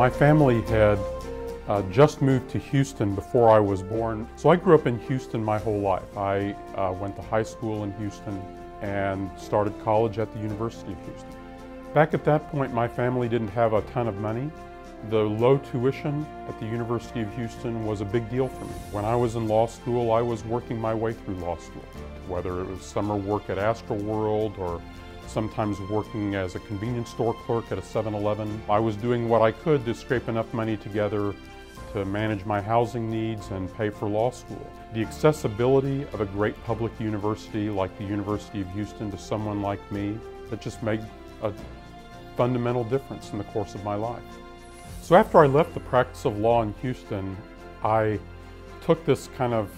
My family had just moved to Houston before I was born. So I grew up in Houston my whole life. I went to high school in Houston and started college at the University of Houston. Back at that point, my family didn't have a ton of money. The low tuition at the University of Houston was a big deal for me. When I was in law school, I was working my way through law school, whether it was summer work at Astroworld or sometimes working as a convenience store clerk at a 7-Eleven. I was doing what I could to scrape enough money together to manage my housing needs and pay for law school. The accessibility of a great public university like the University of Houston to someone like me, that just made a fundamental difference in the course of my life. So after I left the practice of law in Houston, I took this kind of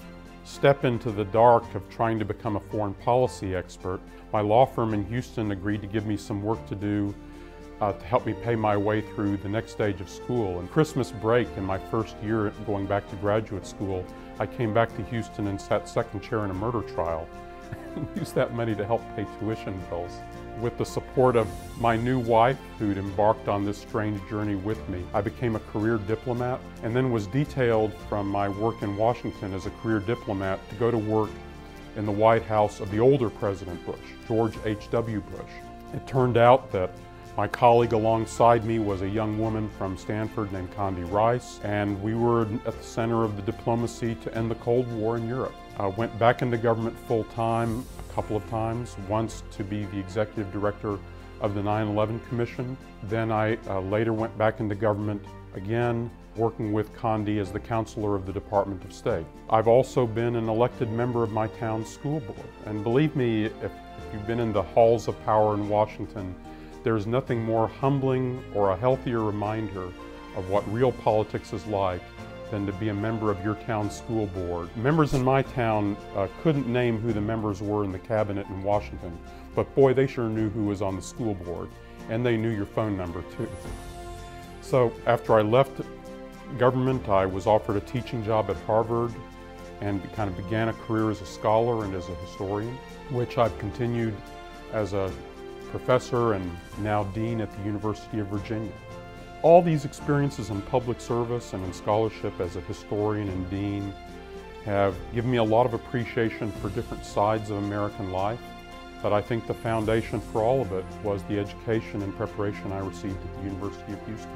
step into the dark of trying to become a foreign policy expert. My law firm in Houston agreed to give me some work to do to help me pay my way through the next stage of school. And Christmas break in my first year going back to graduate school, I came back to Houston and sat second chair in a murder trial and used that money to help pay tuition bills. With the support of my new wife, who'd embarked on this strange journey with me, I became a career diplomat and then was detailed from my work in Washington as a career diplomat to go to work in the White House of the older President Bush, George H.W. Bush. It turned out that my colleague alongside me was a young woman from Stanford named Condi Rice, and we were at the center of the diplomacy to end the Cold War in Europe. I went back into government full-time a couple of times, once to be the executive director of the 9/11 Commission. Then I later went back into government again, working with Condi as the counselor of the Department of State. I've also been an elected member of my town's school board. And believe me, if you've been in the halls of power in Washington, there's nothing more humbling or a healthier reminder of what real politics is like than to be a member of your town's school board. Members in my town couldn't name who the members were in the cabinet in Washington, but boy, they sure knew who was on the school board, and they knew your phone number too. So after I left government, I was offered a teaching job at Harvard and kind of began a career as a scholar and as a historian, which I've continued as a professor and now dean at the University of Virginia. All these experiences in public service and in scholarship as a historian and dean have given me a lot of appreciation for different sides of American life, but I think the foundation for all of it was the education and preparation I received at the University of Houston.